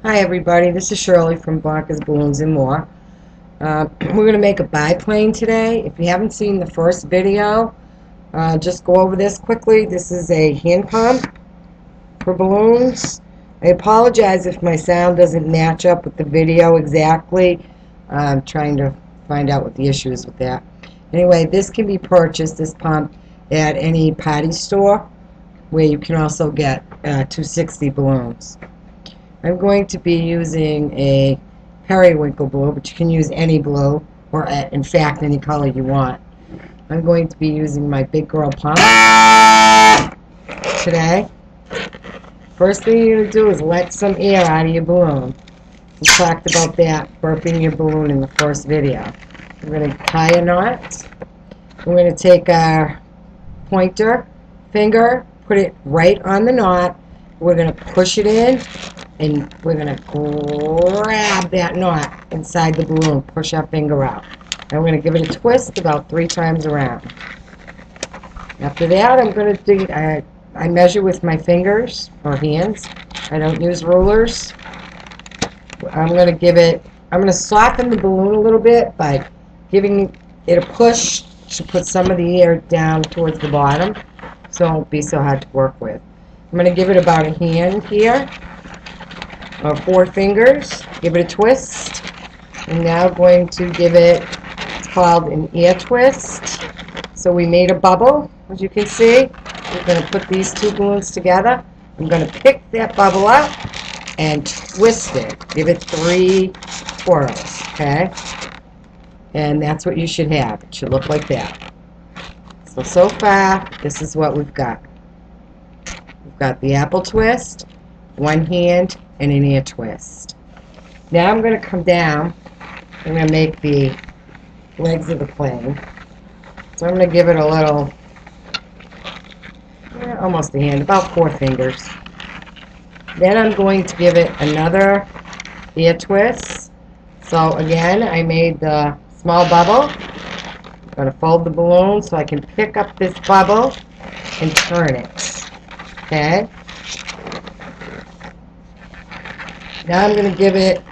Hi everybody, this is Shirley from Barker's Balloons and More. We're going to make a biplane today. If you haven't seen the first video, just go over this quickly. This is a hand pump for balloons. I apologize if my sound doesn't match up with the video exactly. I'm trying to find out what the issue is with that. Anyway, this can be purchased, this pump, at any party store where you can also get 260 balloons. I'm going to be using a periwinkle blue, but you can use any blue, or in fact any color you want. I'm going to be using my Big Girl pump today. First thing you're going to do is let some air out of your balloon. We talked about that, burping your balloon in the first video. We're going to tie a knot. We're going to take our pointer finger, put it right on the knot. We're going to push it in, and we're going to grab that knot inside the balloon, push our finger out. And we're going to give it a twist about 3 times around. After that, I'm going to do, I measure with my fingers or hands. I don't use rulers. I'm going to soften the balloon a little bit by giving it a push to put some of the air down towards the bottom so it won't be so hard to work with. I'm going to give it about a hand here, or 4 fingers, give it a twist, and now going to give it, it's called an air twist. So we made a bubble, as you can see. We're going to put these 2 balloons together. I'm going to pick that bubble up and twist it. Give it 3 twirls, okay? And that's what you should have. It should look like that. So far, this is what we've got. We've got the apple twist, 1 hand, and an air twist. Now I'm going to come down. I'm going to make the legs of the plane. So I'm going to give it a little, almost a hand, about 4 fingers. Then I'm going to give it another air twist. So again, I made the small bubble. I'm going to fold the balloon so I can pick up this bubble and turn it. Okay? Now I'm going to give it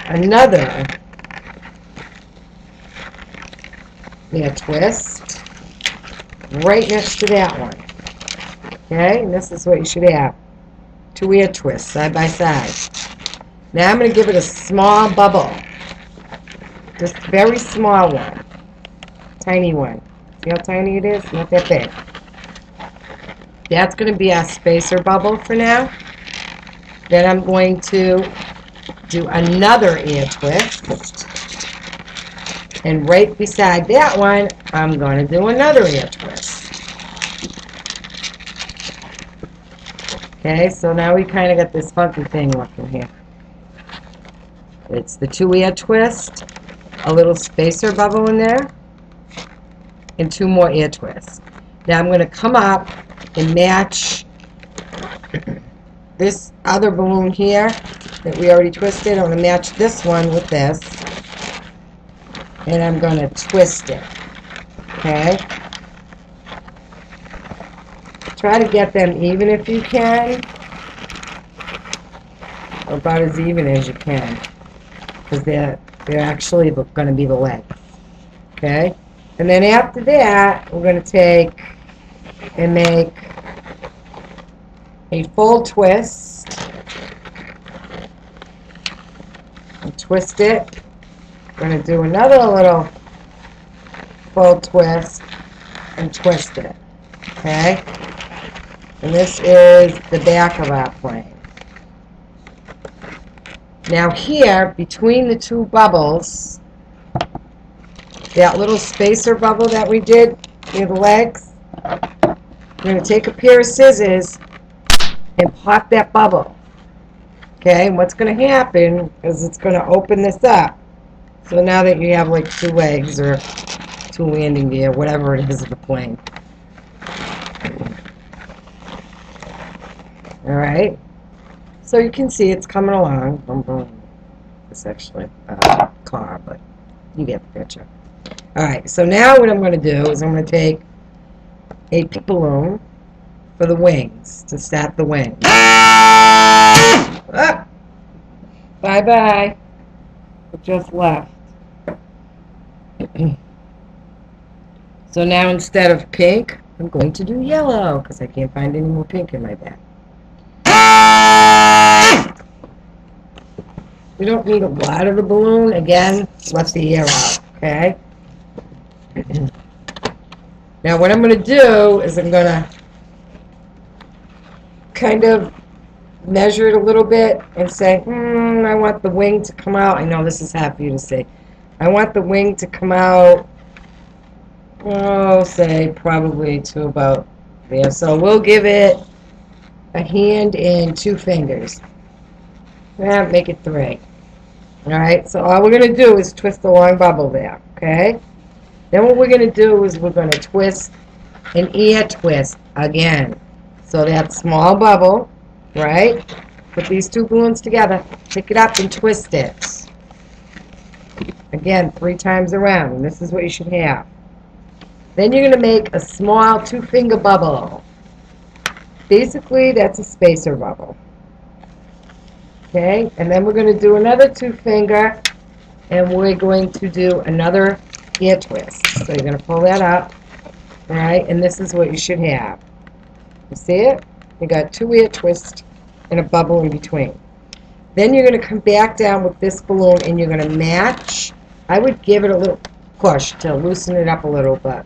another air twist right next to that one. Okay? And this is what you should have. 2 air twists side by side. Now I'm going to give it a small bubble. Just a very small one. Tiny one. See how tiny it is? Not that big. That's going to be our spacer bubble for now. Then I'm going to do another air twist. And right beside that one, I'm going to do another air twist. Okay, so now we kind of got this funky thing looking here. It's the 2 air twist, a little spacer bubble in there, and 2 more air twists. Now I'm going to come up and match this other balloon here that we already twisted. I'm going to match this one with this, and I'm going to twist it. Okay? Try to get them even if you can, or about as even as you can, because they're actually going to be the legs. Okay? And then after that, we're going to take and make a full twist and twist it. We're going to do another little full twist and twist it. Okay? And this is the back of our plane. Now here, between the 2 bubbles, that little spacer bubble that we did near the legs, we're going to take a pair of scissors and pop that bubble. Okay, and what's going to happen is it's going to open this up. So now that you have like 2 legs or 2 landing gear, whatever it is of the plane. Alright, so you can see it's coming along. It's actually a car, but you get the picture. Alright, so now what I'm going to do is I'm going to take a pink balloon for the wings, to start the wings. Ah! Bye-bye. It just left. So now instead of pink, I'm going to do yellow because I can't find any more pink in my bag. We don't need a lot of the balloon. Again, let the air out, okay? Now what I'm going to do is I'm going to kind of measure it a little bit and say, I want the wing to come out. I know this is hard for you to see. I want the wing to come out, say probably to about there. So we'll give it a hand and 2 fingers. Make it 3. Alright, so all we're going to do is twist the long bubble there, okay? Then what we're going to do is we're going to twist an ear twist again. So that small bubble, right? Put these 2 balloons together, pick it up and twist it. Again, 3 times around, and this is what you should have. Then you're going to make a small 2-finger bubble. Basically, that's a spacer bubble. Okay, and then we're going to do another 2-finger, and we're going to do another ear twist. So you're going to pull that up, all right, and this is what you should have. You see it? You got 2 ear twists and a bubble in between. Then you're going to come back down with this balloon, and you're going to match. I would give it a little push to loosen it up a little, but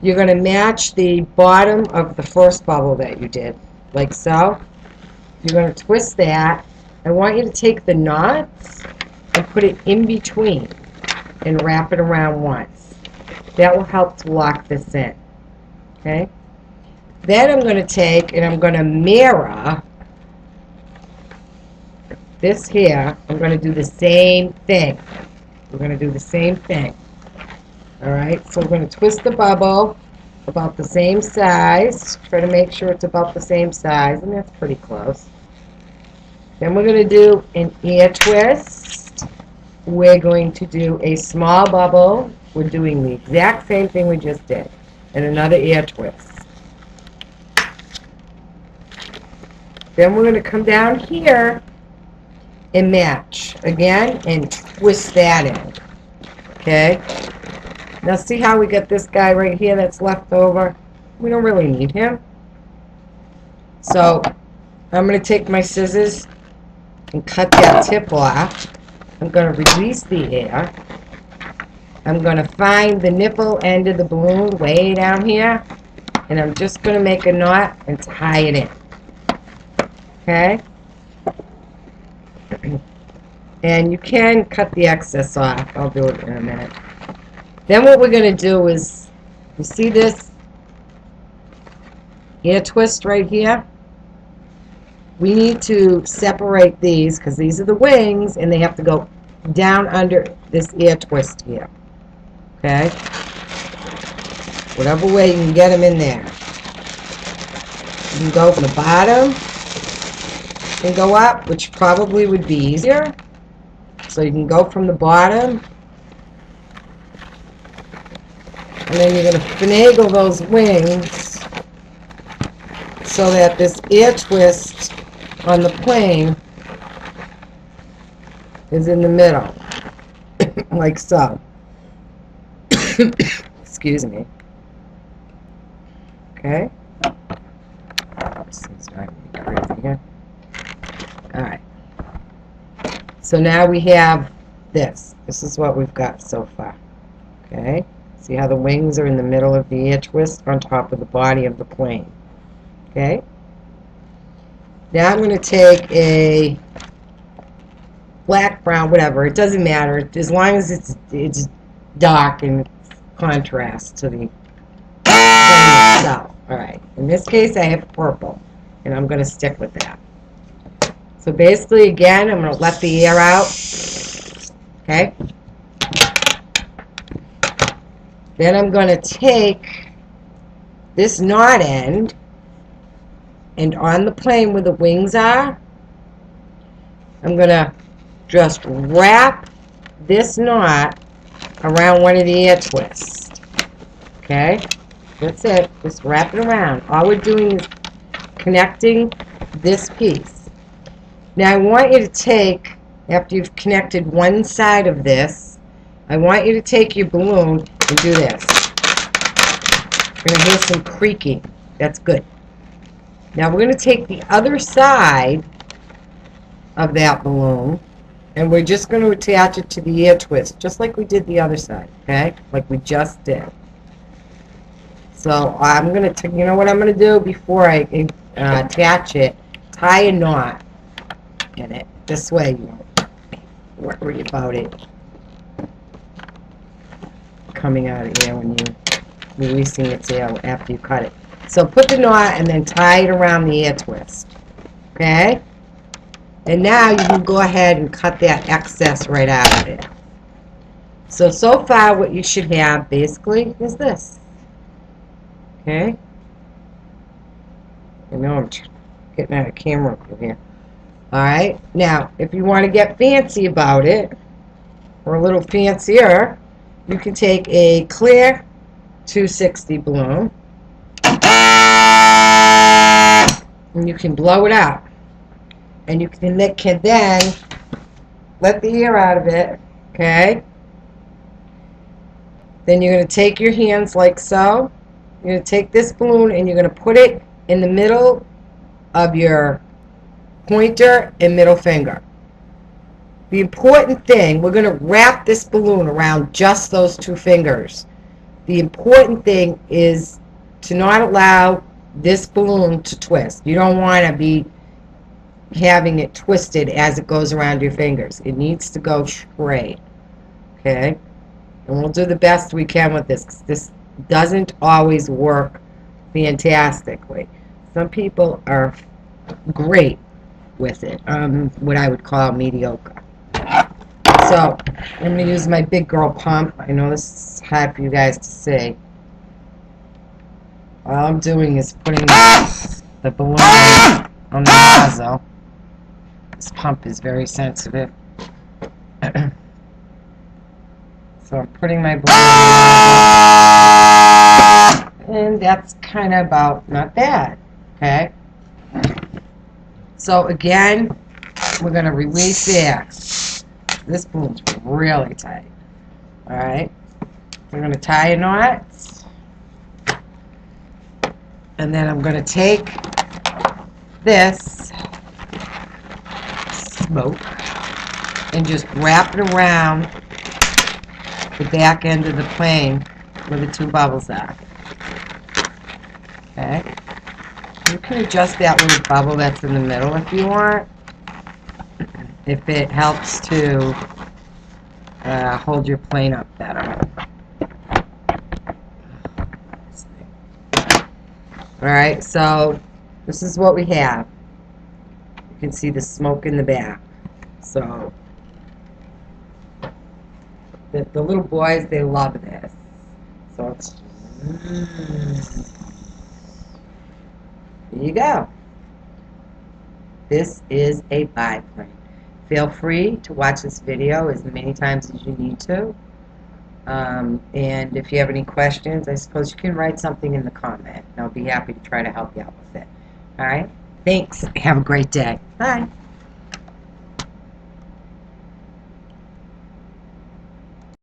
you're going to match the bottom of the first bubble that you did, like so. You're going to twist that. I want you to take the knots and put it in between and wrap it around once. That will help to lock this in. Okay? Then I'm going to take and I'm going to mirror this here. I'm going to do the same thing. We're going to do the same thing. Alright, so we're going to twist the bubble about the same size. Try to make sure it's about the same size, and that's pretty close. Then we're going to do an ear twist. We're going to do a small bubble. We're doing the exact same thing we just did. And another ear twist. Then we're going to come down here and match again and twist that in. Okay? Now see how we got this guy right here that's left over? We don't really need him. So I'm going to take my scissors and cut that tip off. I'm going to release the air. I'm going to find the nipple end of the balloon way down here, and I'm just going to make a knot and tie it in. Okay? And you can cut the excess off. I'll do it in a minute. Then what we're going to do is, you see this ear twist right here? We need to separate these because these are the wings and they have to go down under this ear twist here. Okay? Whatever way you can get them in there. You can go from the bottom and go up, which probably would be easier. So you can go from the bottom, and then you're going to finagle those wings so that this ear twist on the plane is in the middle, like so. Excuse me. Okay. This thing's not going to be crazy here. Alright. So now we have this. This is what we've got so far. Okay. See how the wings are in the middle of the ear twist on top of the body of the plane. Okay. Now I'm going to take a black, brown, whatever. It doesn't matter as long as it's dark and contrast to the plane itself. All right. In this case, I have purple, and I'm going to stick with that. So basically, again, I'm going to let the air out. Okay. Then I'm going to take this knot end, and on the plane where the wings are, I'm going to just wrap this knot around one of the ear twists. Okay? That's it. Just wrap it around. All we're doing is connecting this piece. Now I want you to take after you've connected one side of this, I want you to take your balloon and do this. You're going to hear some creaking. That's good. Now we're going to take the other side of that balloon, and we're just going to attach it to the ear twist, just like we did the other side, okay? Like we just did. So I'm going to, you know what I'm going to do before I attach it? Tie a knot in it. This way you won't worry about it coming out of here when you're releasing its air after you cut it. So put the knot and then tie it around the ear twist. Okay? And now you can go ahead and cut that excess right out of it. So far what you should have basically is this. Okay? I know I'm getting out of camera over here. Alright? Now, if you want to get fancy about it, or a little fancier, you can take a clear 260 balloon and you can blow it out. And you can then let the air out of it, okay? Then you're going to take your hands like so. You're going to take this balloon and you're going to put it in the middle of your pointer and middle finger. The important thing, we're going to wrap this balloon around just those two fingers. The important thing is to not allow this balloon to twist. You don't want to be having it twisted as it goes around your fingers. It needs to go straight. Okay? And we'll do the best we can with this, 'cause this doesn't always work fantastically. Some people are great with it. What I would call mediocre. So, I'm going to use my big girl pump. I know this is hard for you guys to see. All I'm doing is putting the balloon on the nozzle. This pump is very sensitive. So I'm putting my balloon on the nozzle. And that's kind of about not bad. Okay? So again, we're going to release the air. This balloon's really tight. Alright? We're going to tie a knot. And then I'm going to take this smoke and just wrap it around the back end of the plane where the two bubbles are. Okay? You can adjust that little bubble that's in the middle if you want, if it helps to hold your plane up better. Alright, so this is what we have. You can see the smoke in the back. So the little boys, they love this. So it's there you go. This is a biplane. Feel free to watch this video as many times as you need to. And if you have any questions, I suppose you can write something in the comment. I'll be happy to try to help you out with it. Alright? Thanks. Have a great day. Bye.